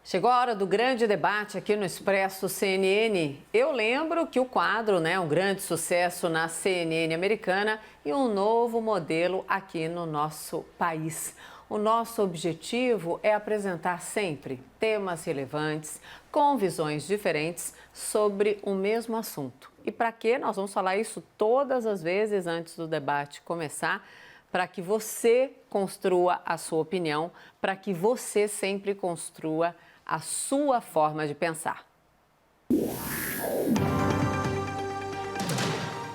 Chegou a hora do grande debate aqui no Expresso CNN. Eu lembro que o quadro, um grande sucesso na CNN americana e um novo modelo aqui no nosso país. O nosso objetivo é apresentar sempre temas relevantes, com visões diferentes sobre o mesmo assunto. E para quê? Nós vamos falar isso todas as vezes antes do debate começar, para que você construa a sua opinião, para que você sempre construa a sua forma de pensar.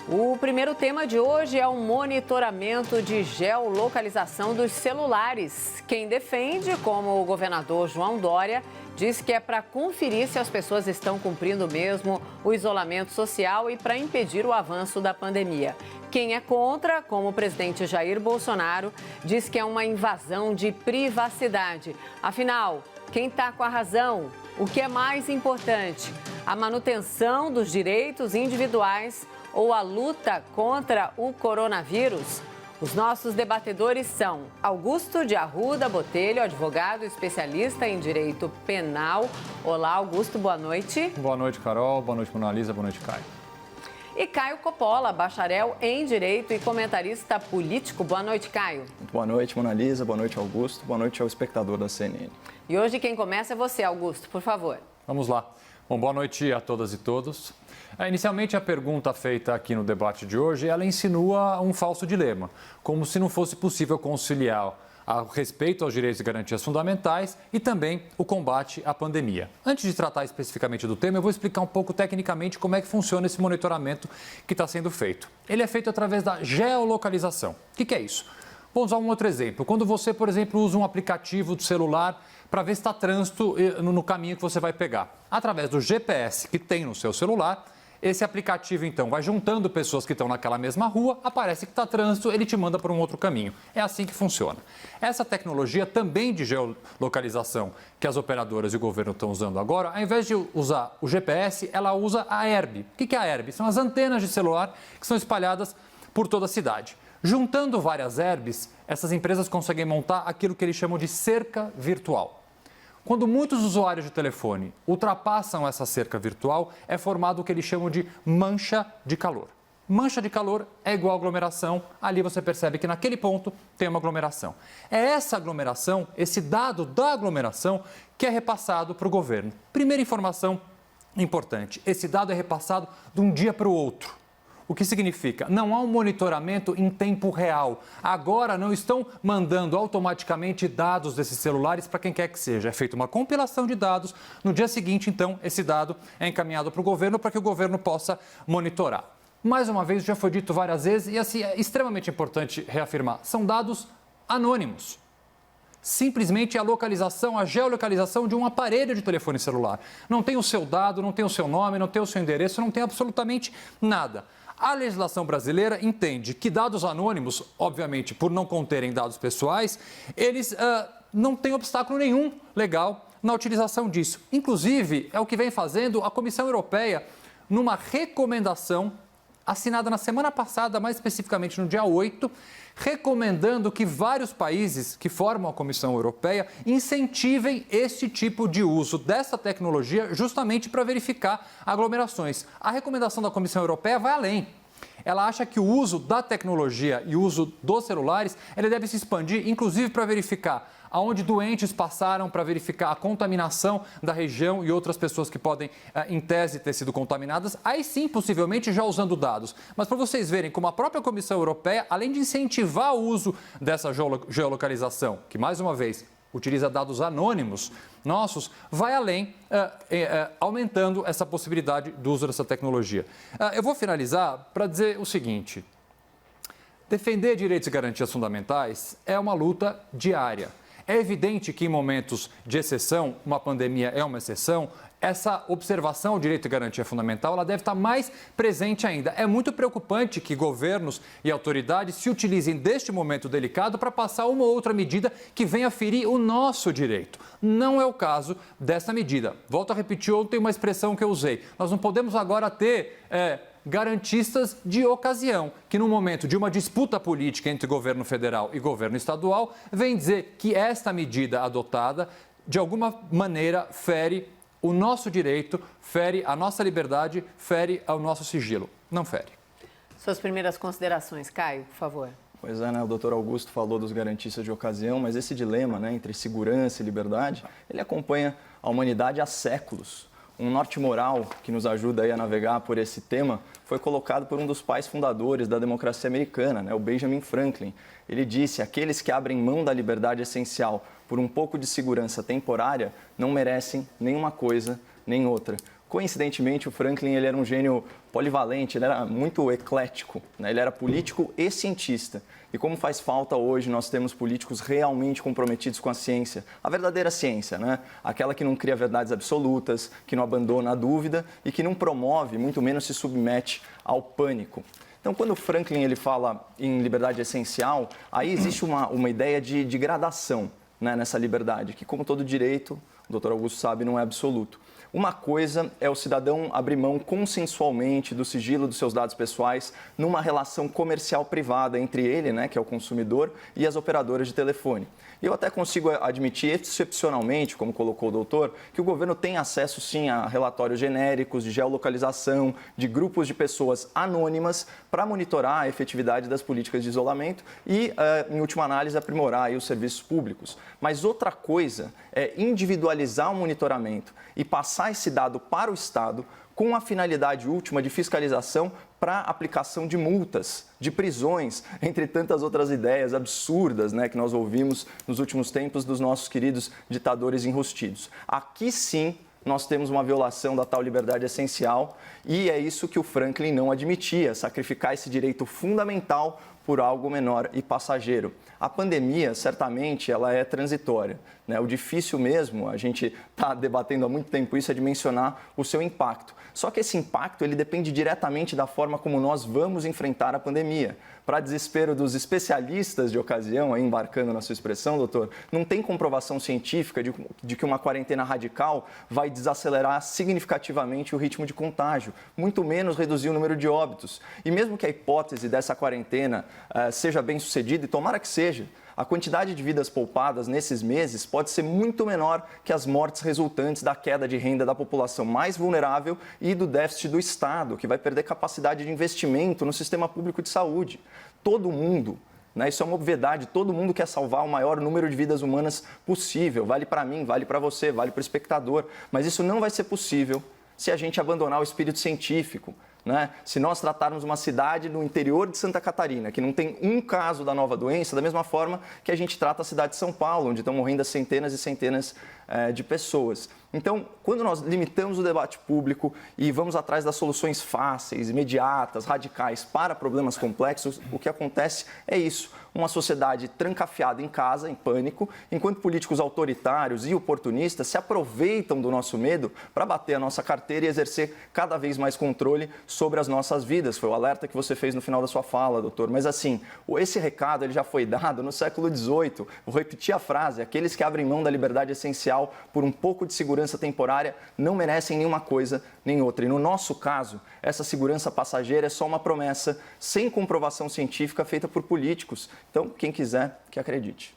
O primeiro tema de hoje é o monitoramento de geolocalização dos celulares. Quem defende, como o governador João Dória, diz que é para conferir se as pessoas estão cumprindo mesmo o isolamento social e para impedir o avanço da pandemia. Quem é contra, como o presidente Jair Bolsonaro, diz que é uma invasão de privacidade. Afinal, quem está com a razão? O que é mais importante? A manutenção dos direitos individuais ou a luta contra o coronavírus? Os nossos debatedores são Augusto de Arruda Botelho, advogado especialista em direito penal. Olá, Augusto, boa noite. Boa noite, Carol. Boa noite, Mona Lisa. Boa noite, Caio. E Caio Coppola, bacharel em direito e comentarista político. Boa noite, Caio. Boa noite, Mona Lisa. Boa noite, Augusto. Boa noite ao espectador da CNN. E hoje quem começa é você, Augusto, por favor. Vamos lá. Bom, boa noite a todas e todos. Inicialmente, a pergunta feita aqui no debate de hoje, ela insinua um falso dilema, como se não fosse possível conciliar o respeito aos direitos e garantias fundamentais e também o combate à pandemia. Antes de tratar especificamente do tema, eu vou explicar um pouco tecnicamente como é que funciona esse monitoramento que está sendo feito. Ele é feito através da geolocalização. O que é isso? Vou usar um outro exemplo. Quando você, por exemplo, usa um aplicativo do celular para ver se está trânsito no caminho que você vai pegar. Através do GPS que tem no seu celular, esse aplicativo, então, vai juntando pessoas que estão naquela mesma rua, aparece que está trânsito, ele te manda para um outro caminho. É assim que funciona. Essa tecnologia também de geolocalização que as operadoras e o governo estão usando agora, ao invés de usar o GPS, ela usa a Herb. O que é a Herb? São as antenas de celular que são espalhadas por toda a cidade. Juntando várias Herbs, essas empresas conseguem montar aquilo que eles chamam de cerca virtual. Quando muitos usuários de telefone ultrapassam essa cerca virtual, é formado o que eles chamam de mancha de calor. Mancha de calor é igual a aglomeração, ali você percebe que naquele ponto tem uma aglomeração. É essa aglomeração, esse dado da aglomeração, que é repassado para o governo. Primeira informação importante, esse dado é repassado de um dia para o outro. O que significa? Não há um monitoramento em tempo real. Agora não estão mandando automaticamente dados desses celulares para quem quer que seja. É feita uma compilação de dados. No dia seguinte, então, esse dado é encaminhado para o governo para que o governo possa monitorar. Mais uma vez, já foi dito várias vezes e assim é extremamente importante reafirmar. São dados anônimos. Simplesmente a localização, a geolocalização de um aparelho de telefone celular. Não tem o seu dado, não tem o seu nome, não tem o seu endereço, não tem absolutamente nada. A legislação brasileira entende que dados anônimos, obviamente, por não conterem dados pessoais, eles não têm obstáculo nenhum legal na utilização disso. Inclusive, é o que vem fazendo a Comissão Europeia numa recomendação assinada na semana passada, mais especificamente no dia 8, recomendando que vários países que formam a Comissão Europeia incentivem esse tipo de uso dessa tecnologia justamente para verificar aglomerações. A recomendação da Comissão Europeia vai além. Ela acha que o uso da tecnologia e o uso dos celulares, ele deve se expandir, inclusive para verificar aonde doentes passaram, para verificar a contaminação da região e outras pessoas que podem, em tese, ter sido contaminadas, aí sim, possivelmente, já usando dados. Mas para vocês verem como a própria Comissão Europeia, além de incentivar o uso dessa geolocalização, que, mais uma vez, utiliza dados anônimos nossos, vai além, aumentando essa possibilidade do uso dessa tecnologia. Eu vou finalizar para dizer o seguinte: defender direitos e garantias fundamentais é uma luta diária. É evidente que em momentos de exceção, uma pandemia é uma exceção, essa observação ao direito e garantia fundamental, ela deve estar mais presente ainda. É muito preocupante que governos e autoridades se utilizem deste momento delicado para passar uma ou outra medida que venha ferir o nosso direito. Não é o caso dessa medida. Volto a repetir ontem uma expressão que eu usei. Nós não podemos agora ter garantistas de ocasião, que no momento de uma disputa política entre governo federal e governo estadual, vem dizer que esta medida adotada de alguma maneira, fere o nosso direito, fere a nossa liberdade, fere ao nosso sigilo. Não fere. Suas primeiras considerações, Caio, por favor. Pois é, né? O doutor Augusto falou dos garantistas de ocasião, mas esse dilema, né, entre segurança e liberdade, ele acompanha a humanidade há séculos. Um norte moral que nos ajuda aí a navegar por esse tema foi colocado por um dos pais fundadores da democracia americana, né, o Benjamin Franklin. Ele disse: aqueles que abrem mão da liberdade essencial por um pouco de segurança temporária não merecem nenhuma coisa nem outra. Coincidentemente, o Franklin ele era um gênio polivalente, ele era muito eclético, né? Ele era político e cientista. E como faz falta hoje nós temos políticos realmente comprometidos com a ciência, a verdadeira ciência, né? Aquela que não cria verdades absolutas, que não abandona a dúvida e que não promove, muito menos se submete ao pânico. Então, quando o Franklin ele fala em liberdade essencial, aí existe uma ideia de gradação, né, nessa liberdade, que, como todo direito, o doutor Augusto sabe, não é absoluto. Uma coisa é o cidadão abrir mão consensualmente do sigilo dos seus dados pessoais numa relação comercial privada entre ele, né, que é o consumidor, e as operadoras de telefone. Eu até consigo admitir excepcionalmente, como colocou o doutor, que o governo tem acesso sim a relatórios genéricos de geolocalização, de grupos de pessoas anônimas para monitorar a efetividade das políticas de isolamento e, em última análise, aprimorar aí os serviços públicos. Mas outra coisa é individualizar o monitoramento e passar esse dado para o Estado com a finalidade última de fiscalização para aplicação de multas, de prisões, entre tantas outras ideias absurdas, né, que nós ouvimos nos últimos tempos dos nossos queridos ditadores enrustidos. Aqui sim nós temos uma violação da tal liberdade essencial e é isso que o Franklin não admitia, sacrificar esse direito fundamental por algo menor e passageiro. A pandemia, certamente, ela é transitória, né? O difícil mesmo, a gente está debatendo há muito tempo isso, é de mencionar o seu impacto. Só que esse impacto ele depende diretamente da forma como nós vamos enfrentar a pandemia. Para desespero dos especialistas de ocasião, aí embarcando na sua expressão, doutor, não tem comprovação científica de que uma quarentena radical vai desacelerar significativamente o ritmo de contágio, muito menos reduzir o número de óbitos. E mesmo que a hipótese dessa quarentena seja bem sucedida, e tomara que seja, a quantidade de vidas poupadas nesses meses pode ser muito menor que as mortes resultantes da queda de renda da população mais vulnerável e do déficit do Estado, que vai perder capacidade de investimento no sistema público de saúde. Todo mundo, né, isso é uma obviedade, todo mundo quer salvar o maior número de vidas humanas possível. Vale para mim, vale para você, vale para o espectador. Mas isso não vai ser possível se a gente abandonar o espírito científico. Né? Se nós tratarmos uma cidade no interior de Santa Catarina, que não tem um caso da nova doença, da mesma forma que a gente trata a cidade de São Paulo, onde estão morrendo centenas e centenas de pessoas. Então, quando nós limitamos o debate público e vamos atrás das soluções fáceis, imediatas, radicais para problemas complexos, o que acontece é isso. Uma sociedade trancafiada em casa, em pânico, enquanto políticos autoritários e oportunistas se aproveitam do nosso medo para bater a nossa carteira e exercer cada vez mais controle sobre as nossas vidas. Foi o alerta que você fez no final da sua fala, doutor. Mas assim, esse recado ele já foi dado no século XVIII. Vou repetir a frase: aqueles que abrem mão da liberdade essencial por um pouco de segurança temporária não merecem nenhuma coisa nem outra. E no nosso caso, essa segurança passageira é só uma promessa sem comprovação científica feita por políticos. Então, quem quiser, que acredite.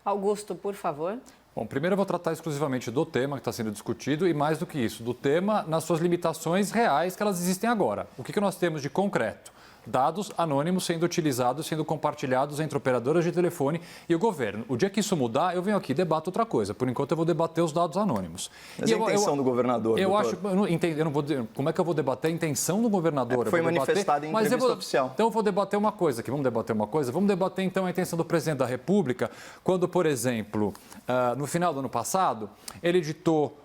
Augusto, por favor. Bom, primeiro eu vou tratar exclusivamente do tema que está sendo discutido e, mais do que isso, do tema nas suas limitações reais que elas existem agora. O que nós temos de concreto? Dados anônimos sendo utilizados, sendo compartilhados entre operadoras de telefone e o governo. O dia que isso mudar, eu venho aqui e debato outra coisa. Por enquanto, eu vou debater os dados anônimos. Mas a intenção do governador, como é que eu vou debater a intenção do governador? Foi manifestada em entrevista oficial. Então, eu vou debater uma coisa aqui. Vamos debater uma coisa? Vamos debater, então, a intenção do presidente da República, quando, por exemplo, no final do ano passado, ele editou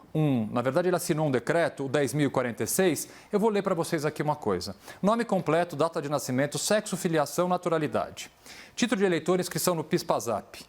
na verdade, ele assinou um decreto, o 10.046. Eu vou ler para vocês aqui uma coisa. Nome completo, data de nascimento, sexo, filiação, naturalidade. Título de eleitor, inscrição no PIS/PASAP.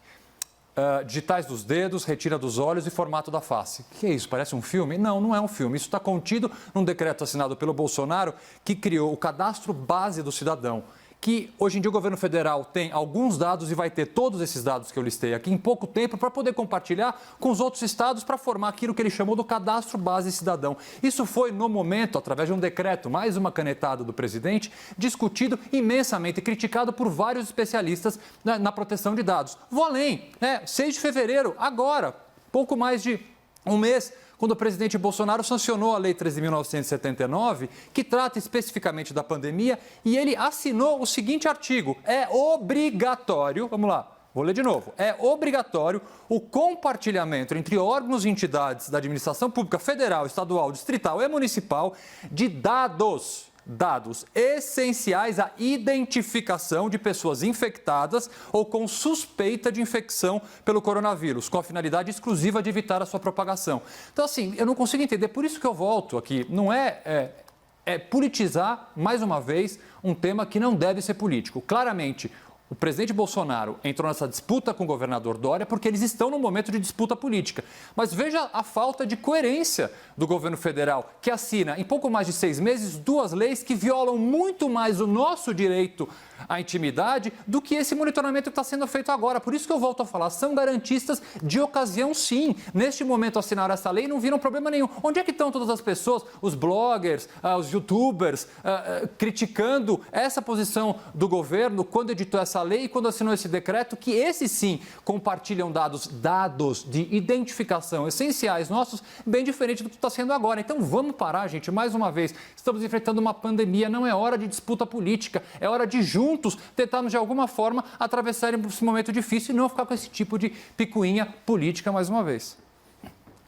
Digitais dos dedos, retira dos olhos e formato da face. O que é isso? Parece um filme? Não, não é um filme. Isso está contido num decreto assinado pelo Bolsonaro que criou o cadastro base do cidadão, que hoje em dia o governo federal tem alguns dados e vai ter todos esses dados que eu listei aqui em pouco tempo para poder compartilhar com os outros estados para formar aquilo que ele chamou do cadastro base cidadão. Isso foi, no momento, através de um decreto, mais uma canetada do presidente, discutido imensamente e criticado por vários especialistas na proteção de dados. Vou além, 6 de fevereiro, agora, pouco mais de um mês, quando o presidente Bolsonaro sancionou a Lei 13.979, que trata especificamente da pandemia, e ele assinou o seguinte artigo: é obrigatório, vamos lá, vou ler de novo, é obrigatório o compartilhamento entre órgãos e entidades da administração pública federal, estadual, distrital e municipal de dados essenciais à identificação de pessoas infectadas ou com suspeita de infecção pelo coronavírus, com a finalidade exclusiva de evitar a sua propagação. Então, assim, eu não consigo entender, por isso que eu volto aqui, não é politizar, mais uma vez, um tema que não deve ser político. Claramente, o presidente Bolsonaro entrou nessa disputa com o governador Dória porque eles estão num momento de disputa política. Mas veja a falta de coerência do governo federal, que assina em pouco mais de 6 meses 2 leis que violam muito mais o nosso direito à intimidade do que esse monitoramento que está sendo feito agora. Por isso que eu volto a falar, são garantistas de ocasião, sim. Neste momento assinaram essa lei e não viram problema nenhum. Onde é que estão todas as pessoas, os bloggers, os youtubers, criticando essa posição do governo quando editou essa lei e quando assinou esse decreto, que esses sim compartilham dados de identificação essenciais nossos, bem diferente do que está sendo agora. Então vamos parar, gente, mais uma vez. Estamos enfrentando uma pandemia, não é hora de disputa política, é hora de juntos tentarmos de alguma forma atravessar esse momento difícil e não ficar com esse tipo de picuinha política mais uma vez.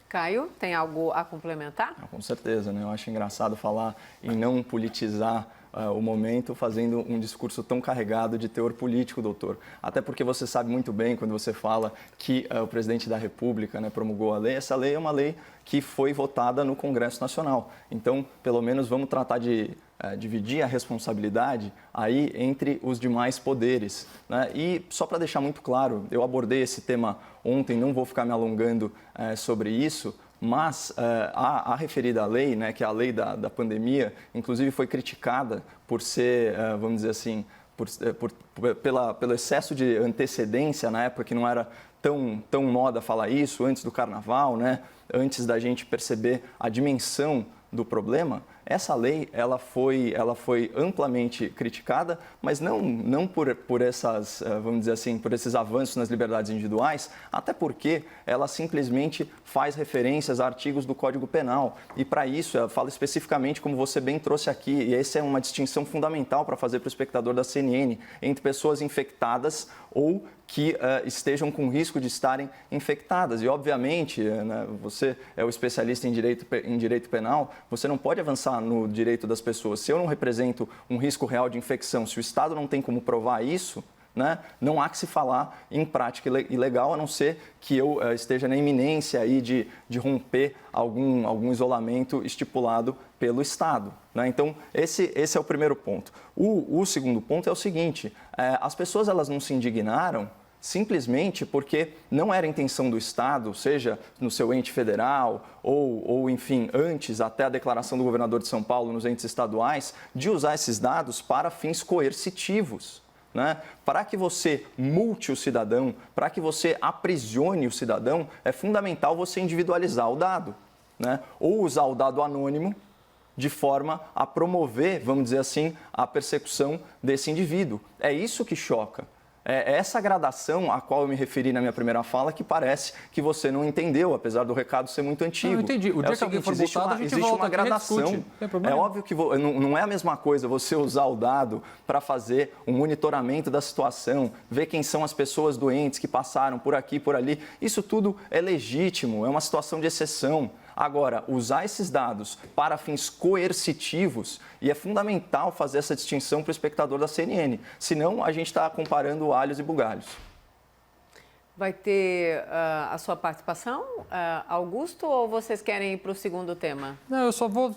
Caio, tem algo a complementar? Com certeza, né? Eu acho engraçado falar em não politizar o momento fazendo um discurso tão carregado de teor político, doutor. Até porque você sabe muito bem, quando você fala que o presidente da República, né, promulgou a lei, essa lei é uma lei que foi votada no Congresso Nacional. Então, pelo menos, vamos tratar de dividir a responsabilidade aí entre os demais poderes, né? E só para deixar muito claro, eu abordei esse tema ontem, não vou ficar me alongando sobre isso, mas a referida lei, né, que é a lei da pandemia, inclusive foi criticada por ser, vamos dizer assim, pelo excesso de antecedência na época, que não era tão moda falar isso, antes do carnaval, né, antes da gente perceber a dimensão do problema. Essa lei ela foi amplamente criticada, mas não por essas, vamos dizer assim, por esses avanços nas liberdades individuais, até porque ela simplesmente faz referências a artigos do Código Penal. E para isso, ela fala especificamente, como você bem trouxe aqui, e essa é uma distinção fundamental para fazer para o espectador da CNN, entre pessoas infectadas ou que estejam com risco de estarem infectadas. E, obviamente, né, você é o especialista em direito penal, você não pode avançar no direito das pessoas. Se eu não represento um risco real de infecção, se o Estado não tem como provar isso, né, não há que se falar em prática ilegal, a não ser que eu esteja na iminência aí de romper algum isolamento estipulado pelo Estado, né? Então, esse é o primeiro ponto. O segundo ponto é o seguinte: as pessoas elas não se indignaram simplesmente porque não era intenção do Estado, seja no seu ente federal ou, enfim, antes, até a declaração do governador de São Paulo nos entes estaduais, de usar esses dados para fins coercitivos, né? Para que você multe o cidadão, para que você aprisione o cidadão, é fundamental você individualizar o dado, né? Ou usar o dado anônimo de forma a promover, vamos dizer assim, a persecução desse indivíduo. É isso que choca. É essa gradação a qual eu me referi na minha primeira fala que parece que você não entendeu, apesar do recado ser muito antigo. Não, eu entendi. O dia que alguém for multado, a gente existe volta uma gradação. É óbvio que não é a mesma coisa você usar o dado para fazer um monitoramento da situação, ver quem são as pessoas doentes que passaram por aqui e por ali. Isso tudo é legítimo, é uma situação de exceção. Agora, usar esses dados para fins coercitivos, e é fundamental fazer essa distinção para o espectador da CNN, senão a gente está comparando alhos e bugalhos. Vai ter a sua participação, Augusto, ou vocês querem ir para o segundo tema? Não, eu só vou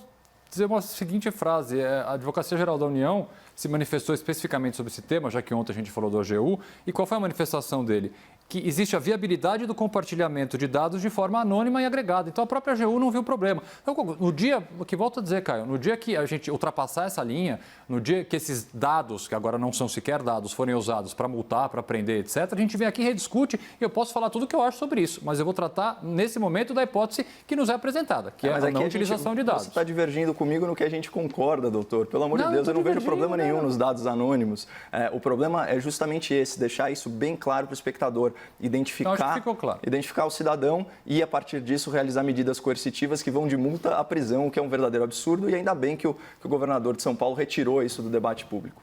dizer uma seguinte frase. A Advocacia Geral da União se manifestou especificamente sobre esse tema, já que ontem a gente falou do AGU, e qual foi a manifestação dele? Que existe a viabilidade do compartilhamento de dados de forma anônima e agregada. Então, a própria AGU não viu problema. Então, no dia, que volto a dizer, Caio, no dia que a gente ultrapassar essa linha, no dia que esses dados, que agora não são sequer dados, forem usados para multar, para prender, etc., a gente vem aqui e rediscute e eu posso falar tudo o que eu acho sobre isso. Mas eu vou tratar, nesse momento, da hipótese que nos é apresentada, que é a não utilização de dados. Você está divergindo comigo no que a gente concorda, doutor. Pelo amor de Deus, eu não vejo problema nenhum nos dados anônimos. O problema é justamente esse, deixar isso bem claro para o espectador. legislador identificar o cidadão e, a partir disso, realizar medidas coercitivas que vão de multa à prisão, o que é um verdadeiro absurdo, e ainda bem que o governador de São Paulo retirou isso do debate público.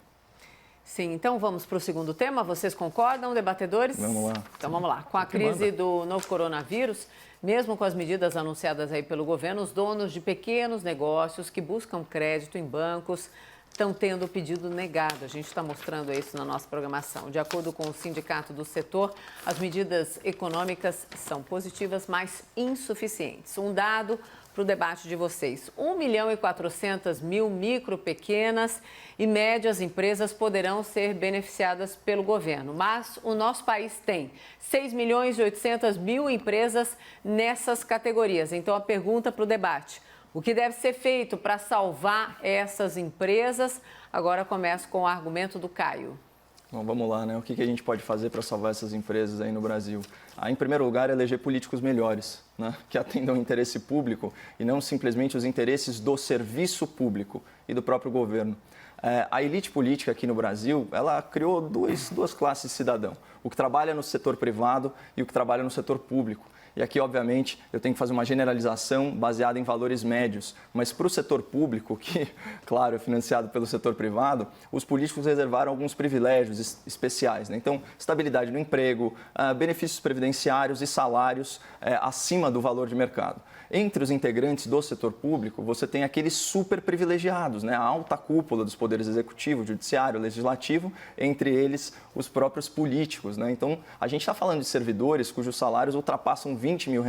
Sim, então vamos para o segundo tema. Vocês concordam, debatedores? Vamos lá. Então vamos lá. Com a crise do novo coronavírus, mesmo com as medidas anunciadas aí pelo governo, os donos de pequenos negócios que buscam crédito em bancos estão tendo o pedido negado. A gente está mostrando isso na nossa programação. De acordo com o sindicato do setor, as medidas econômicas são positivas, mas insuficientes. Um dado para o debate de vocês. 1.400.000 micro, pequenas e médias empresas poderão ser beneficiadas pelo governo. Mas o nosso país tem 6.800.000 empresas nessas categorias. Então, a pergunta para o debate: o que deve ser feito para salvar essas empresas? Agora começo com o argumento do Caio. Bom, vamos lá, né? O que a gente pode fazer para salvar essas empresas aí no Brasil? Em primeiro lugar, eleger políticos melhores, né? Que atendam o interesse público e não simplesmente os interesses do serviço público e do próprio governo. A elite política aqui no Brasil, ela criou duas classes de cidadão: o que trabalha no setor privado e o que trabalha no setor público. E aqui, obviamente, eu tenho que fazer uma generalização baseada em valores médios. Mas para o setor público, que, claro, é financiado pelo setor privado, os políticos reservaram alguns privilégios especiais, né? Então, estabilidade no emprego, benefícios previdenciários e salários acima do valor de mercado. Entre os integrantes do setor público, você tem aqueles super privilegiados, né? A alta cúpula dos poderes executivo, judiciário, legislativo, entre eles os próprios políticos, né? Então, a gente está falando de servidores cujos salários ultrapassam R$20 mil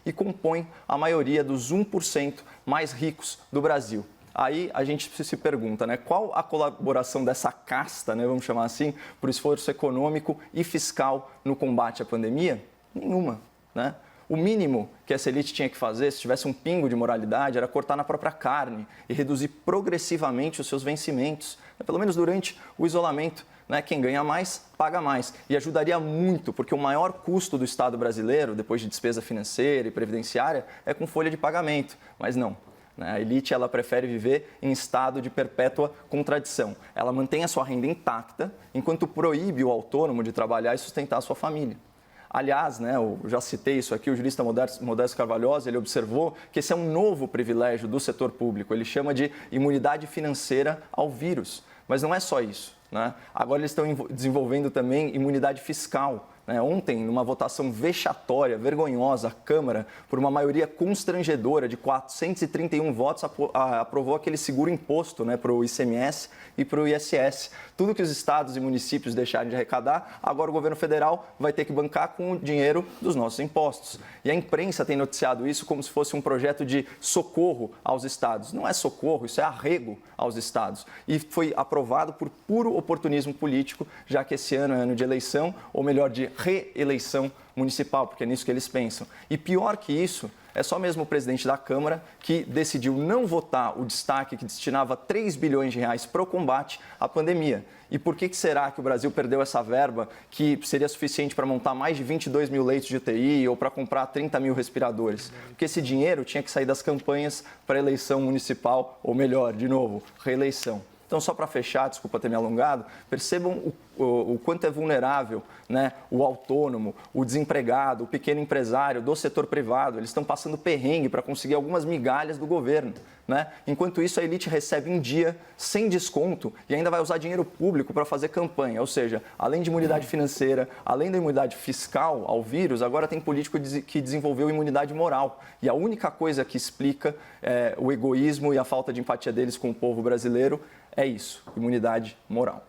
e compõem a maioria dos 1% mais ricos do Brasil. Aí a gente se pergunta, né, qual a colaboração dessa casta, né, vamos chamar assim, para o esforço econômico e fiscal no combate à pandemia? Nenhuma, né? O mínimo que essa elite tinha que fazer, se tivesse um pingo de moralidade, era cortar na própria carne e reduzir progressivamente os seus vencimentos, pelo menos durante o isolamento. Né? Quem ganha mais, paga mais. E ajudaria muito, porque o maior custo do Estado brasileiro, depois de despesa financeira e previdenciária, é com folha de pagamento. Mas não. Né? A elite ela prefere viver em estado de perpétua contradição. Ela mantém a sua renda intacta, enquanto proíbe o autônomo de trabalhar e sustentar a sua família. Aliás, né, eu já citei isso aqui, o jurista Modesto Carvalhosa, ele observou que esse é um novo privilégio do setor público. Ele chama de imunidade financeira ao vírus. Mas não é só isso, né? Agora eles estão desenvolvendo também imunidade fiscal. Ontem, numa votação vexatória, vergonhosa, a Câmara, por uma maioria constrangedora de 431 votos, aprovou aquele seguro imposto, né, para o ICMS e para o ISS. Tudo que os estados e municípios deixarem de arrecadar, agora o governo federal vai ter que bancar com o dinheiro dos nossos impostos. E a imprensa tem noticiado isso como se fosse um projeto de socorro aos estados. Não é socorro, isso é arrego aos estados. E foi aprovado por puro oportunismo político, já que esse ano é ano de eleição, ou melhor, de reeleição municipal, porque é nisso que eles pensam. E pior que isso, é só mesmo o presidente da Câmara que decidiu não votar o destaque que destinava 3 bilhões de reais para o combate à pandemia. E por que será que o Brasil perdeu essa verba que seria suficiente para montar mais de 22 mil leitos de UTI ou para comprar 30 mil respiradores? Porque esse dinheiro tinha que sair das campanhas para a eleição municipal, ou melhor, de novo, reeleição. Então, só para fechar, desculpa ter me alongado, percebam o quanto é vulnerável, né, o autônomo, o desempregado, o pequeno empresário do setor privado. Eles estão passando perrengue para conseguir algumas migalhas do governo. Né? Enquanto isso, a elite recebe em dia, sem desconto, e ainda vai usar dinheiro público para fazer campanha. Ou seja, além de imunidade financeira, além da imunidade fiscal ao vírus, agora tem político que desenvolveu imunidade moral. E a única coisa que explica o egoísmo e a falta de empatia deles com o povo brasileiro é isso, imunidade moral.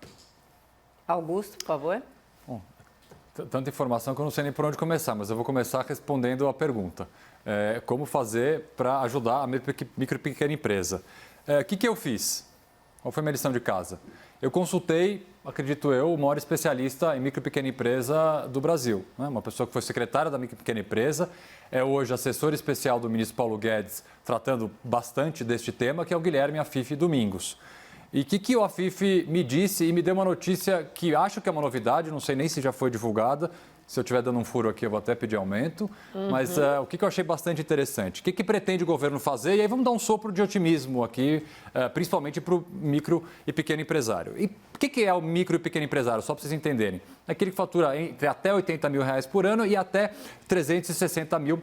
Augusto, por favor. Bom, tanta informação que eu não sei nem por onde começar, mas eu vou começar respondendo a pergunta. Como fazer para ajudar a micro e pequena empresa? O que eu fiz? Qual foi a minha lição de casa? Eu consultei, acredito eu, o maior especialista em micro e pequena empresa do Brasil. Né? Uma pessoa que foi secretária da micro e pequena empresa, é hoje assessor especial do ministro Paulo Guedes, tratando bastante deste tema, que é o Guilherme Afife Domingos. E o que o Afife me disse e me deu uma notícia que acho que é uma novidade, não sei nem se já foi divulgada. Se eu estiver dando um furo aqui, eu vou até pedir aumento. Mas o que eu achei bastante interessante? O que pretende o governo fazer? E aí vamos dar um sopro de otimismo aqui, principalmente para o micro e pequeno empresário. E o que é o micro e pequeno empresário? Só para vocês entenderem. É aquele que fatura entre até R$80 mil por ano e até R$360 mil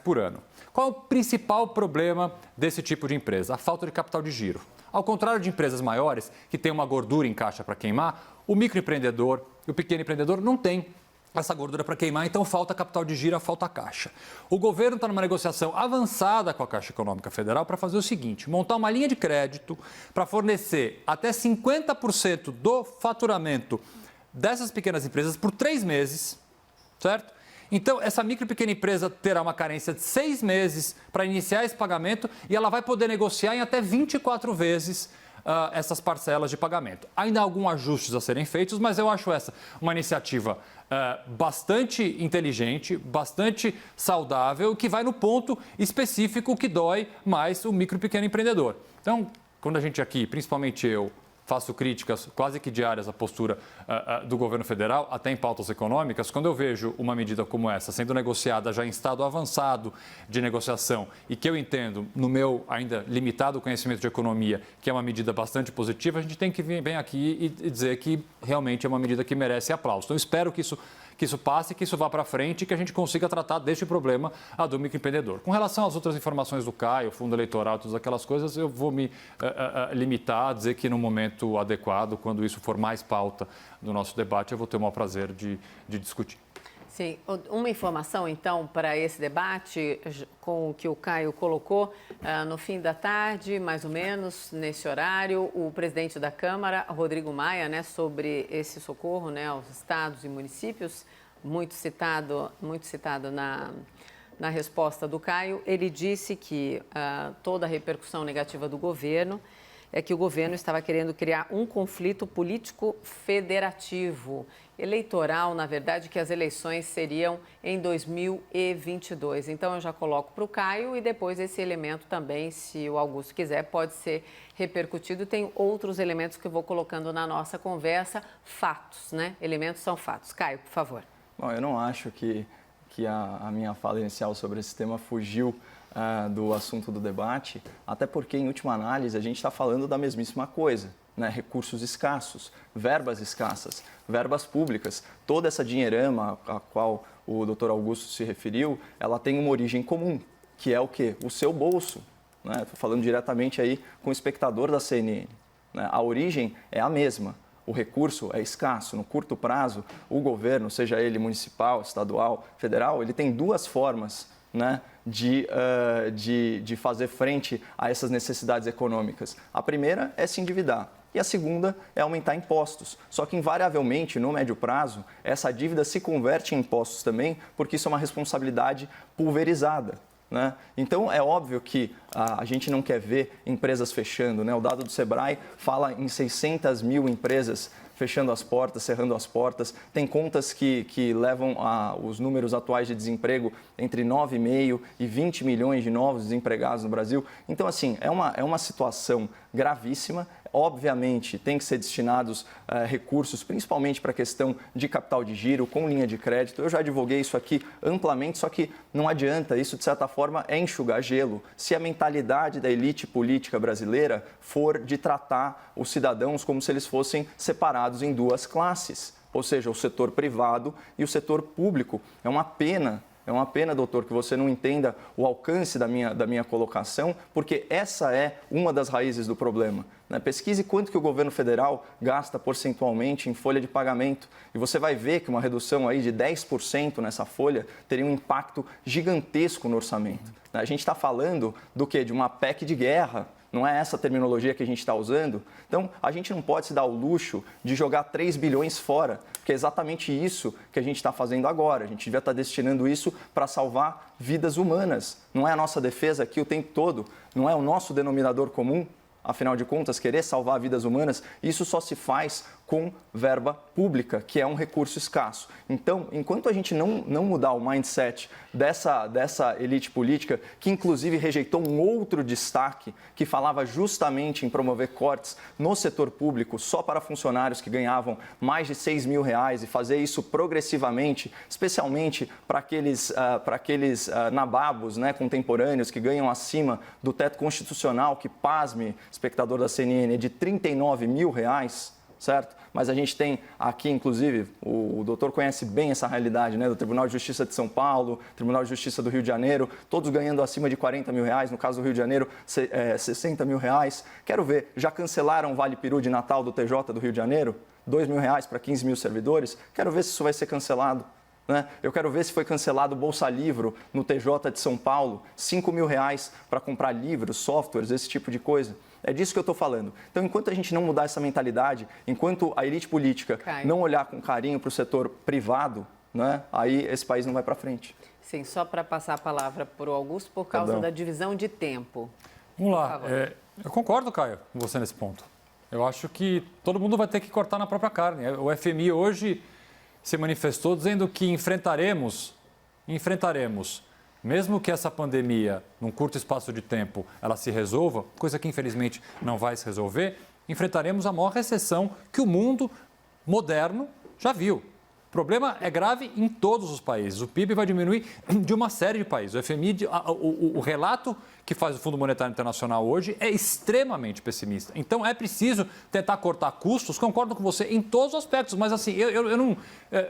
por ano. Qual é o principal problema desse tipo de empresa? A falta de capital de giro. Ao contrário de empresas maiores, que têm uma gordura em caixa para queimar, o microempreendedor e o pequeno empreendedor não têm essa gordura para queimar, então falta capital de giro, falta caixa. O governo está numa negociação avançada com a Caixa Econômica Federal para fazer o seguinte, montar uma linha de crédito para fornecer até 50% do faturamento dessas pequenas empresas por 3 meses, certo? Então, essa micro e pequena empresa terá uma carência de 6 meses para iniciar esse pagamento e ela vai poder negociar em até 24 vezes essas parcelas de pagamento. Ainda há alguns ajustes a serem feitos, mas eu acho essa uma iniciativa bastante inteligente, bastante saudável, que vai no ponto específico que dói mais o micro e pequeno empreendedor. Então, quando a gente aqui, principalmente eu, faço críticas quase que diárias à postura do governo federal, até em pautas econômicas, quando eu vejo uma medida como essa sendo negociada já em estado avançado de negociação e que eu entendo, no meu ainda limitado conhecimento de economia, que é uma medida bastante positiva, a gente tem que vir bem aqui e dizer que realmente é uma medida que merece aplauso. Então, espero que isso passe, que isso vá para frente e que a gente consiga tratar deste problema do microempreendedor. Com relação às outras informações do CAI, o fundo eleitoral, todas aquelas coisas, eu vou me limitar a dizer que no momento adequado, quando isso for mais pauta do nosso debate, eu vou ter o maior prazer de discutir. Sim, uma informação então para esse debate, com o que o Caio colocou, no fim da tarde, mais ou menos, nesse horário, o presidente da Câmara, Rodrigo Maia, né, sobre esse socorro, né, aos estados e municípios, muito citado na resposta do Caio, ele disse que toda a repercussão negativa do governo é que o governo estava querendo criar um conflito político federativo, eleitoral, na verdade, que as eleições seriam em 2022. Então, eu já coloco para o Caio e depois esse elemento também, se o Augusto quiser, pode ser repercutido. Tem outros elementos que eu vou colocando na nossa conversa, fatos, né? Elementos são fatos. Caio, por favor. Bom, eu não acho que a minha fala inicial sobre esse tema fugiu do assunto do debate, até porque, em última análise, a gente está falando da mesmíssima coisa, né? Recursos escassos, verbas escassas, verbas públicas. Toda essa dinheirama a qual o Dr. Augusto se referiu, ela tem uma origem comum, que é o quê? O seu bolso. Estou falando diretamente aí com o espectador da CNN. Né? A origem é a mesma. O recurso é escasso. No curto prazo, o governo, seja ele municipal, estadual, federal, ele tem duas formas, né, de fazer frente a essas necessidades econômicas. A primeira é se endividar e a segunda é aumentar impostos. Só que, invariavelmente, no médio prazo, essa dívida se converte em impostos também, porque isso é uma responsabilidade pulverizada. Né? Então, é óbvio que a gente não quer ver empresas fechando. Né? O dado do Sebrae fala em 600 mil empresas fechando as portas, cerrando as portas. Tem contas que levam os números atuais de desemprego entre 9,5 e 20 milhões de novos desempregados no Brasil. Então, assim, é uma situação gravíssima. Obviamente, tem que ser destinados recursos, principalmente para a questão de capital de giro, com linha de crédito. Eu já divulguei isso aqui amplamente, só que não adianta. Isso, de certa forma, é enxugar gelo. Se a mentalidade da elite política brasileira for de tratar os cidadãos como se eles fossem separados em duas classes, ou seja, o setor privado e o setor público. É uma pena, doutor, que você não entenda o alcance da minha colocação, porque essa é uma das raízes do problema. Né? Pesquise quanto que o governo federal gasta percentualmente em folha de pagamento e você vai ver que uma redução aí de 10% nessa folha teria um impacto gigantesco no orçamento. A gente está falando do quê? De uma PEC de guerra. Não é essa a terminologia que a gente está usando? Então, a gente não pode se dar o luxo de jogar 3 bilhões fora, porque é exatamente isso que a gente está fazendo agora. A gente devia estar destinando isso para salvar vidas humanas. Não é a nossa defesa aqui o tempo todo, não é o nosso denominador comum. Afinal de contas, querer salvar vidas humanas, isso só se faz com verba pública, que é um recurso escasso. Então, enquanto a gente não mudar o mindset dessa elite política, que inclusive rejeitou um outro destaque, que falava justamente em promover cortes no setor público só para funcionários que ganhavam mais de R$6 mil e fazer isso progressivamente, especialmente para aqueles nababos, né, contemporâneos que ganham acima do teto constitucional, que, pasme, espectador da CNN, é de R$39 mil, certo? Mas a gente tem aqui, inclusive, o doutor conhece bem essa realidade, né? Do Tribunal de Justiça de São Paulo, Tribunal de Justiça do Rio de Janeiro, todos ganhando acima de R$40 mil, no caso do Rio de Janeiro, R$60 mil. Quero ver, já cancelaram o Vale Peru de Natal do TJ do Rio de Janeiro? R$2 mil para 15 mil servidores? Quero ver se isso vai ser cancelado. Né? Eu quero ver se foi cancelado o Bolsa Livro no TJ de São Paulo, R$5 mil para comprar livros, softwares, esse tipo de coisa. É disso que eu estou falando. Então, enquanto a gente não mudar essa mentalidade, enquanto a elite política não olhar com carinho para o setor privado, né, aí esse país não vai para frente. Sim, só para passar a palavra para o Augusto, por causa da divisão de tempo. Vamos lá. Eu concordo, Caio, com você nesse ponto. Eu acho que todo mundo vai ter que cortar na própria carne. O FMI hoje se manifestou dizendo que enfrentaremos, mesmo que essa pandemia, num curto espaço de tempo, ela se resolva, coisa que infelizmente não vai se resolver, enfrentaremos a maior recessão que o mundo moderno já viu. O problema é grave em todos os países. O PIB vai diminuir de uma série de países. O FMI, o relato que faz o Fundo Monetário Internacional hoje é extremamente pessimista. Então, é preciso tentar cortar custos, concordo com você, em todos os aspectos. Mas, assim, eu não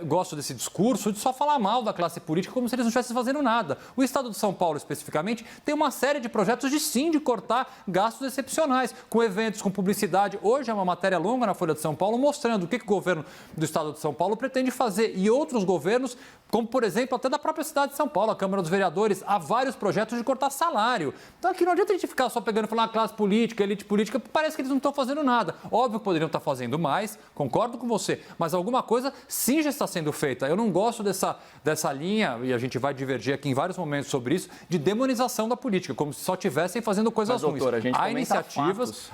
gosto desse discurso de só falar mal da classe política como se eles não estivessem fazendo nada. O Estado de São Paulo, especificamente, tem uma série de projetos de cortar gastos excepcionais, com eventos, com publicidade. Hoje é uma matéria longa na Folha de São Paulo mostrando o que o governo do Estado de São Paulo pretende fazer. E outros governos, como, por exemplo, até da própria cidade de São Paulo, a Câmara dos Vereadores, há vários projetos de cortar salário. Então, aqui não adianta a gente ficar só pegando e falar classe política, elite política, parece que eles não estão fazendo nada. Óbvio que poderiam estar fazendo mais, concordo com você, mas alguma coisa sim já está sendo feita. Eu não gosto dessa linha, e a gente vai divergir aqui em vários momentos sobre isso, de demonização da política, como se só estivessem fazendo coisas ruins. Doutor, a gente há iniciativas,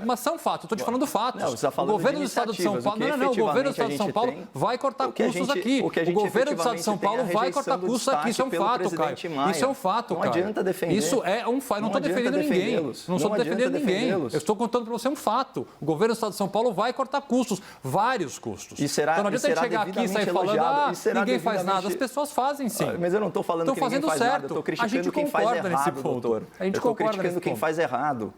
mas são fatos. Eu estou te falando fatos. Não, você está falando o governo do Estado de São Paulo, o governo do Estado de São Paulo vai cortar custos aqui. O governo do Estado de São Paulo vai cortar custos aqui. Isso é um fato, Caio. Isso é um fato, Caio. Não adianta defender. Isso é um fato. Não estou defendendo ninguém. Não estou defendendo ninguém. Eu estou contando para você um fato. O governo do Estado de São Paulo vai cortar custos, vários custos. Então não adianta a gente chegar aqui e sair falando, ninguém faz nada. As pessoas fazem sim. Mas eu não estou falando que ninguém faz nada. Eu estou criticando quem faz errado, doutor. Eu estou criticando quem faz errado.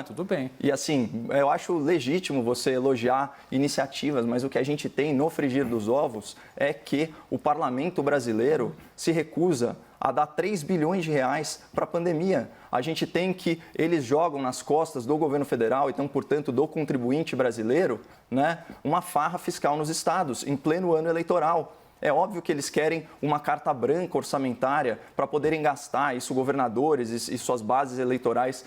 Tudo bem. E assim, eu acho legítimo você elogiar iniciativas, mas o que a gente tem no frigir dos ovos é que o parlamento brasileiro se recusa a dar 3 bilhões de reais para a pandemia. A gente tem que eles jogam nas costas do governo federal, então, portanto, do contribuinte brasileiro, né, uma farra fiscal nos estados, em pleno ano eleitoral. É óbvio que eles querem uma carta branca orçamentária para poderem gastar isso, governadores e suas bases eleitorais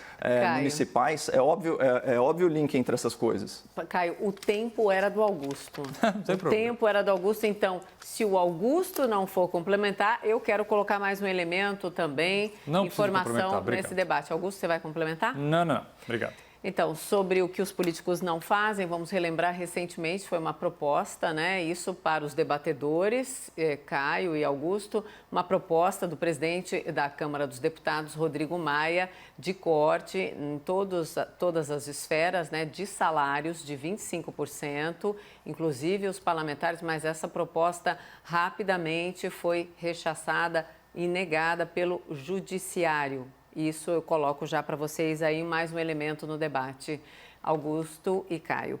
municipais. É óbvio o link entre essas coisas. Caio, o tempo era do Augusto. O tempo era do Augusto, então, se o Augusto não for complementar, eu quero colocar mais um elemento também, informação nesse debate. Augusto, você vai complementar? Não. Obrigado. Então, sobre o que os políticos não fazem, vamos relembrar, recentemente foi uma proposta, né, isso para os debatedores, Caio e Augusto, uma proposta do presidente da Câmara dos Deputados, Rodrigo Maia, de corte em todas as esferas, né, de salários de 25%, inclusive os parlamentares, mas essa proposta rapidamente foi rechaçada e negada pelo Judiciário. Isso eu coloco já para vocês aí mais um elemento no debate. Augusto e Caio.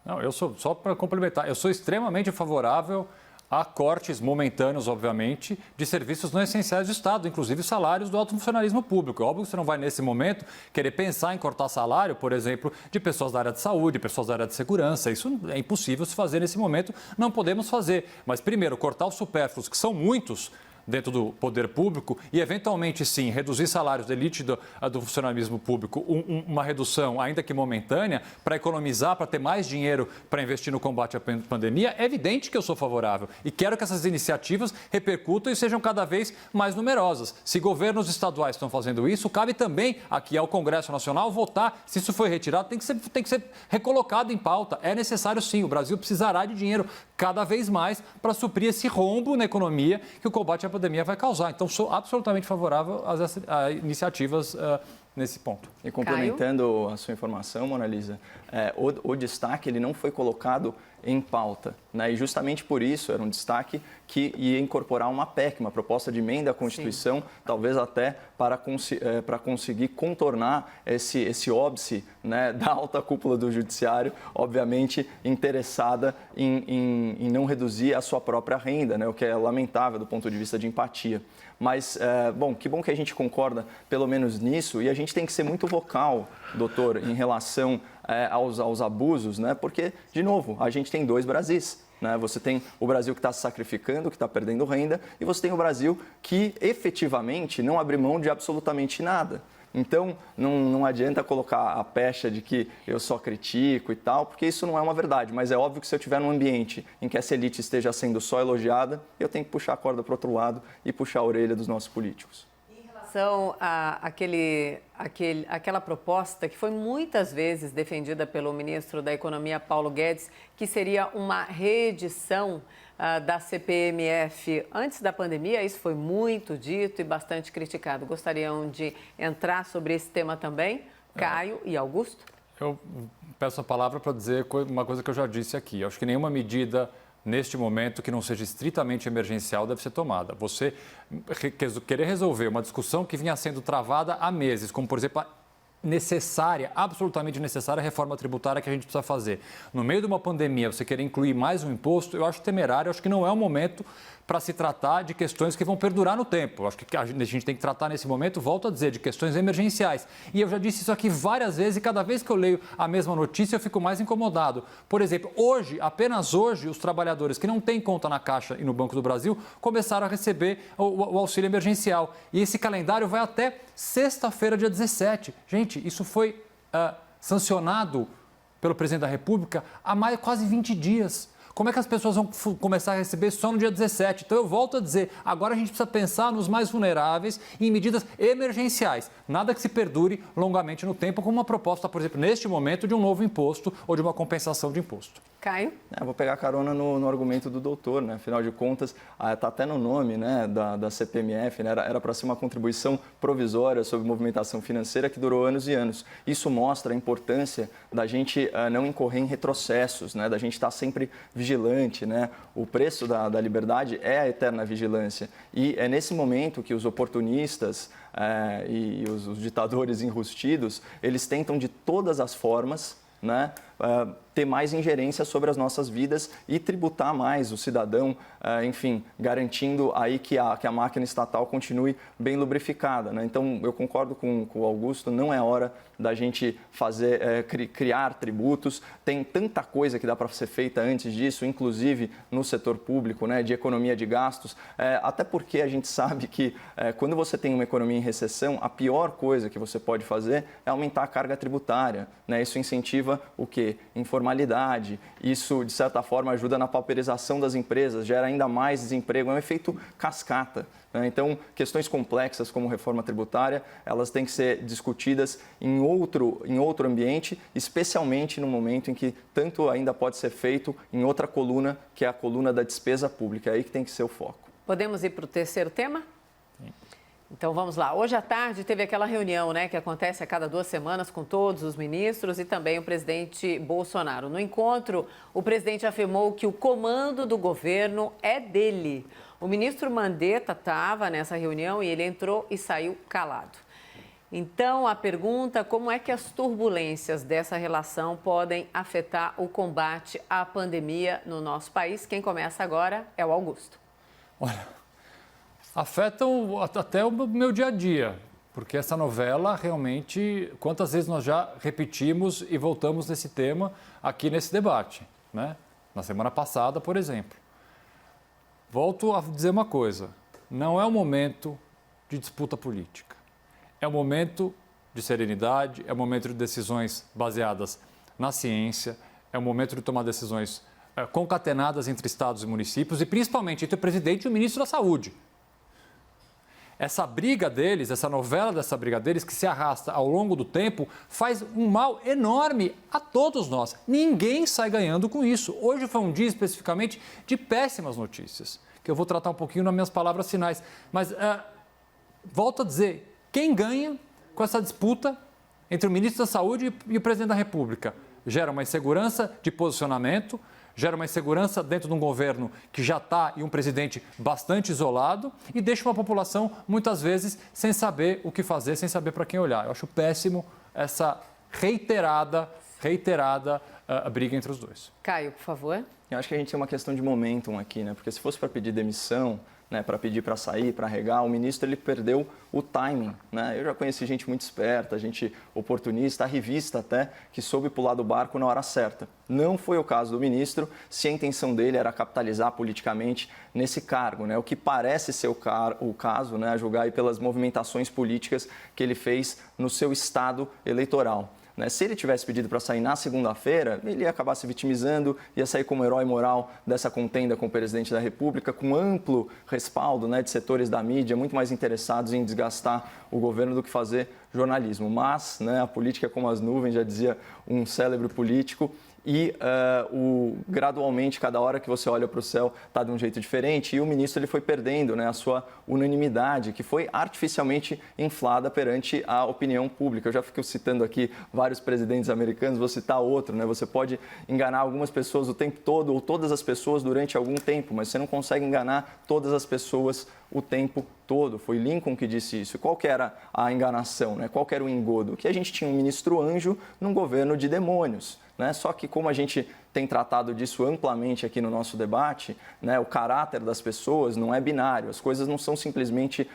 Não, só para complementar, eu sou extremamente favorável a cortes momentâneos, obviamente, de serviços não essenciais do Estado, inclusive salários do alto funcionalismo público. Óbvio que você não vai, nesse momento, querer pensar em cortar salário, por exemplo, de pessoas da área de saúde, pessoas da área de segurança. Isso é impossível se fazer nesse momento, não podemos fazer. Mas, primeiro, cortar os supérfluos, que são muitos, dentro do poder público e, eventualmente, sim, reduzir salários da elite do funcionalismo público, uma redução, ainda que momentânea, para economizar, para ter mais dinheiro para investir no combate à pandemia, é evidente que eu sou favorável e quero que essas iniciativas repercutam e sejam cada vez mais numerosas. Se governos estaduais estão fazendo isso, cabe também aqui ao Congresso Nacional votar. Se isso foi retirado, tem que ser recolocado em pauta. É necessário, sim, o Brasil precisará de dinheiro cada vez mais para suprir esse rombo na economia que o combate à pandemia vai causar. Então, sou absolutamente favorável às iniciativas nesse ponto. E complementando a sua informação, Mona Lisa, o destaque ele não foi colocado em pauta, né? E justamente por isso era um destaque que ia incorporar uma PEC, uma proposta de emenda à Constituição, talvez até para conseguir contornar esse óbice, né, da alta cúpula do Judiciário, obviamente interessada em não reduzir a sua própria renda, né, o que é lamentável do ponto de vista de empatia. Mas, que bom que a gente concorda pelo menos nisso e a gente tem que ser muito vocal, doutor, em relação aos abusos, né? Porque, de novo, a gente tem dois Brasis. Né? Você tem o Brasil que está se sacrificando, que está perdendo renda, e você tem o Brasil que efetivamente não abre mão de absolutamente nada. Então, não adianta colocar a pecha de que eu só critico e tal, porque isso não é uma verdade. Mas é óbvio que se eu estiver num ambiente em que essa elite esteja sendo só elogiada, eu tenho que puxar a corda para o outro lado e puxar a orelha dos nossos políticos. Em relação àquela proposta que foi muitas vezes defendida pelo ministro da Economia, Paulo Guedes, que seria uma reedição da CPMF antes da pandemia, isso foi muito dito e bastante criticado. Gostariam de entrar sobre esse tema também? Caio e Augusto? Eu peço a palavra para dizer uma coisa que eu já disse aqui. Eu acho que nenhuma medida neste momento que não seja estritamente emergencial deve ser tomada. Você querer resolver uma discussão que vinha sendo travada há meses, como, por exemplo, absolutamente necessária reforma tributária que a gente precisa fazer. No meio de uma pandemia, você querer incluir mais um imposto, eu acho temerário, eu acho que não é o momento para se tratar de questões que vão perdurar no tempo. Eu acho que a gente tem que tratar nesse momento, volto a dizer, de questões emergenciais. E eu já disse isso aqui várias vezes e cada vez que eu leio a mesma notícia eu fico mais incomodado. Por exemplo, apenas hoje, os trabalhadores que não têm conta na Caixa e no Banco do Brasil começaram a receber o auxílio emergencial. E esse calendário vai até sexta-feira, dia 17. Gente, isso foi sancionado pelo presidente da República há quase 20 dias. Como é que as pessoas vão começar a receber só no dia 17? Então, eu volto a dizer, agora a gente precisa pensar nos mais vulneráveis e em medidas emergenciais. Nada que se perdure longamente no tempo, como uma proposta, por exemplo, neste momento, de um novo imposto ou de uma compensação de imposto. Caio? Vou pegar carona no argumento do doutor, né? Afinal de contas, está até no nome, né, da CPMF, né? Era para ser uma contribuição provisória sobre movimentação financeira que durou anos e anos. Isso mostra a importância da gente não incorrer em retrocessos, né? Da gente estar sempre vigilante, né? O preço da liberdade é a eterna vigilância. E é nesse momento que os oportunistas e os ditadores enrustidos, eles tentam de todas as formas, né, ter mais ingerência sobre as nossas vidas e tributar mais o cidadão, enfim, garantindo aí que a máquina estatal continue bem lubrificada, né? Então, eu concordo com o Augusto, não é hora da gente criar tributos, tem tanta coisa que dá para ser feita antes disso, inclusive no setor público, né, de economia de gastos, até porque a gente sabe que quando você tem uma economia em recessão, a pior coisa que você pode fazer é aumentar a carga tributária, né? Isso incentiva o quê? Informalidade, isso de certa forma ajuda na pauperização das empresas, gera ainda mais desemprego, é um efeito cascata, né? Então, questões complexas como reforma tributária, elas têm que ser discutidas em outro ambiente, especialmente no momento em que tanto ainda pode ser feito em outra coluna, que é a coluna da despesa pública, é aí que tem que ser o foco. Podemos ir para o terceiro tema? Sim. Então vamos lá. Hoje à tarde teve aquela reunião, né, que acontece a cada 2 semanas com todos os ministros e também o presidente Bolsonaro. No encontro, o presidente afirmou que o comando do governo é dele. O ministro Mandetta estava nessa reunião e ele entrou e saiu calado. Então, a pergunta: como é que as turbulências dessa relação podem afetar o combate à pandemia no nosso país? Quem começa agora é o Augusto. Olha, afetam até o meu dia a dia, porque essa novela realmente, quantas vezes nós já repetimos e voltamos nesse tema aqui nesse debate, né? Na semana passada, por exemplo. Volto a dizer uma coisa, não é um momento de disputa política. É um momento de serenidade, é um momento de decisões baseadas na ciência, é um momento de tomar decisões concatenadas entre estados e municípios e principalmente entre o presidente e o ministro da Saúde. Essa briga deles, essa novela dessa briga deles que se arrasta ao longo do tempo, faz um mal enorme a todos nós. Ninguém sai ganhando com isso. Hoje foi um dia especificamente de péssimas notícias, que eu vou tratar um pouquinho nas minhas palavras finais. Mas, volto a dizer, quem ganha com essa disputa entre o ministro da Saúde e o presidente da República? Gera uma insegurança de posicionamento, gera uma insegurança dentro de um governo que já está e um presidente bastante isolado e deixa uma população, muitas vezes, sem saber o que fazer, sem saber para quem olhar. Eu acho péssimo essa reiterada briga entre os dois. Caio, por favor. Eu acho que a gente tem uma questão de momentum aqui, né? Porque se fosse para pedir demissão, né, para pedir para sair, para arregar, o ministro ele perdeu o timing, né? Eu já conheci gente muito esperta, gente oportunista, arrivista até, que soube pular do barco na hora certa. Não foi o caso do ministro, se a intenção dele era capitalizar politicamente nesse cargo, né? O que parece ser o caso, né, a julgar aí pelas movimentações políticas que ele fez no seu estado eleitoral. Se ele tivesse pedido para sair na segunda-feira, ele ia acabar se vitimizando, ia sair como herói moral dessa contenda com o presidente da República, com amplo respaldo, né, de setores da mídia muito mais interessados em desgastar o governo do que fazer jornalismo. Mas, né, a política é como as nuvens, já dizia um célebre político, e gradualmente, cada hora que você olha para o céu, está de um jeito diferente. E o ministro ele foi perdendo, né, a sua unanimidade, que foi artificialmente inflada perante a opinião pública. Eu já fico citando aqui vários presidentes americanos, vou citar outro, né? Você pode enganar algumas pessoas o tempo todo ou todas as pessoas durante algum tempo, mas você não consegue enganar todas as pessoas o tempo todo. Foi Lincoln que disse isso. Qual que era a enganação, né? Qual que era o engodo? Que a gente tinha um ministro anjo num governo de demônios. Né? Só que como a gente tem tratado disso amplamente aqui no nosso debate, né, o caráter das pessoas não é binário, as coisas não são simplesmente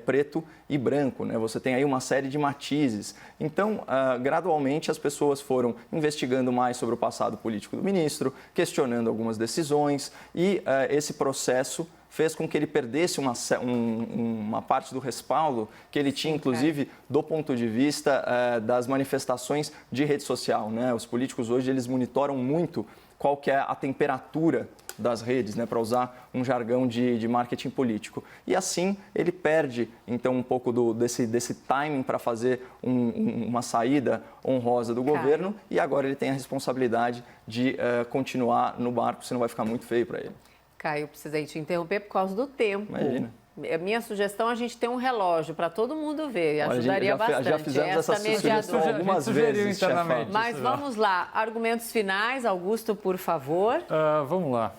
preto e branco, né? Você tem aí uma série de matizes. Então, gradualmente as pessoas foram investigando mais sobre o passado político do ministro, questionando algumas decisões e esse processo fez com que ele perdesse uma parte do respaldo que ele tinha, inclusive, do ponto de vista das manifestações de rede social, né? Os políticos hoje, eles monitoram muito qual que é a temperatura das redes, né, para usar um jargão de marketing político. E assim ele perde, então, um pouco desse timing para fazer uma saída honrosa do governo e agora ele tem a responsabilidade de continuar no barco, senão vai ficar muito feio para ele. Caio, precisei te interromper por causa do tempo. Imagina. Minha sugestão é a gente ter um relógio para todo mundo ver, ajudaria bastante. Já fizemos essa sugestão algumas vezes, internamente. Mas vamos lá, argumentos finais, Augusto, por favor. Vamos lá.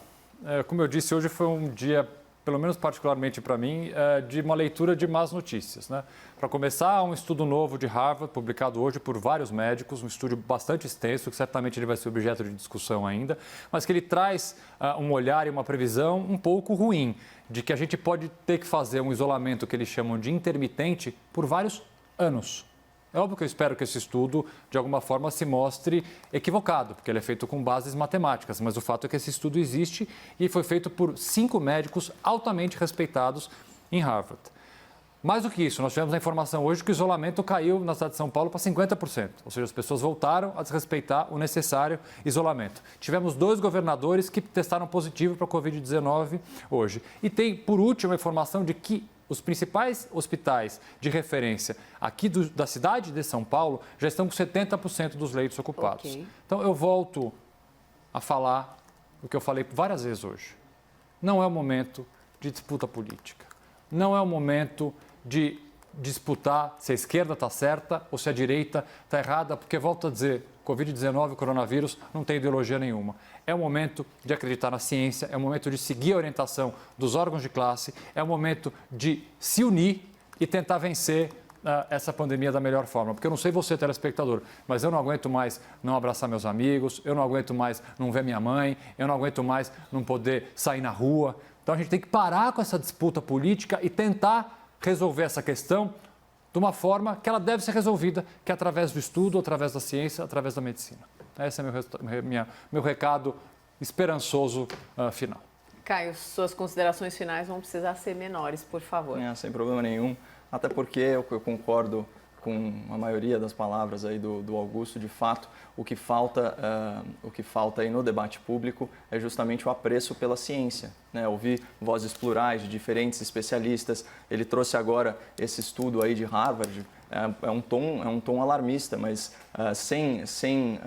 Como eu disse, hoje foi um dia, pelo menos particularmente para mim, de uma leitura de más notícias, né? Para começar, um estudo novo de Harvard, publicado hoje por vários médicos, um estudo bastante extenso, que certamente ele vai ser objeto de discussão ainda, mas que ele traz um olhar e uma previsão um pouco ruim, de que a gente pode ter que fazer um isolamento que eles chamam de intermitente por vários anos. É óbvio que eu espero que esse estudo, de alguma forma, se mostre equivocado, porque ele é feito com bases matemáticas, mas o fato é que esse estudo existe e foi feito por 5 médicos altamente respeitados em Harvard. Mais do que isso, nós tivemos a informação hoje que o isolamento caiu na cidade de São Paulo para 50%, ou seja, as pessoas voltaram a desrespeitar o necessário isolamento. Tivemos 2 governadores que testaram positivo para a Covid-19 hoje. E tem, por último, a informação de que os principais hospitais de referência aqui da cidade de São Paulo já estão com 70% dos leitos ocupados. Okay. Então, eu volto a falar o que eu falei várias vezes hoje. Não é o momento de disputa política. Não é o momento de disputar se a esquerda está certa ou se a direita está errada, porque, volto a dizer, Covid-19 e coronavírus não tem ideologia nenhuma. É o momento de acreditar na ciência, é o momento de seguir a orientação dos órgãos de classe, é o momento de se unir e tentar vencer essa pandemia da melhor forma. Porque eu não sei você, telespectador, mas eu não aguento mais não abraçar meus amigos, eu não aguento mais não ver minha mãe, eu não aguento mais não poder sair na rua. Então a gente tem que parar com essa disputa política e tentar resolver essa questão de uma forma que ela deve ser resolvida, que é através do estudo, através da ciência, através da medicina. Esse é meu recado esperançoso final. Caio, suas considerações finais vão precisar ser menores, por favor. Sem problema nenhum, até porque eu concordo com a maioria das palavras aí do Augusto. De fato, o que falta aí no debate público é justamente o apreço pela ciência, né? Ouvir vozes plurais de diferentes especialistas. Ele trouxe agora esse estudo aí de Harvard, é um tom alarmista, mas sem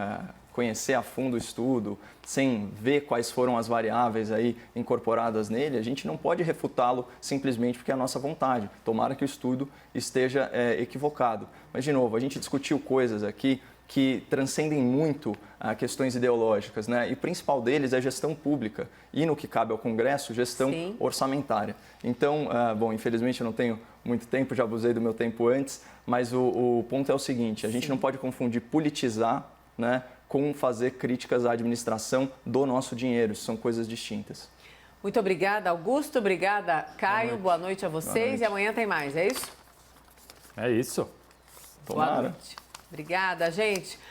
conhecer a fundo o estudo, sem ver quais foram as variáveis aí incorporadas nele, a gente não pode refutá-lo simplesmente porque é a nossa vontade. Tomara que o estudo esteja equivocado. Mas, de novo, a gente discutiu coisas aqui que transcendem muito questões ideológicas, né? E o principal deles é gestão pública e, no que cabe ao Congresso, gestão orçamentária. Então, infelizmente eu não tenho muito tempo, já abusei do meu tempo antes, mas o ponto é o seguinte, a gente não pode confundir politizar, né, com fazer críticas à administração do nosso dinheiro. Isso são coisas distintas. Muito obrigada, Augusto. Obrigada, Caio. Boa noite a vocês. E amanhã tem mais, é isso? É isso. Boa noite. Obrigada, gente.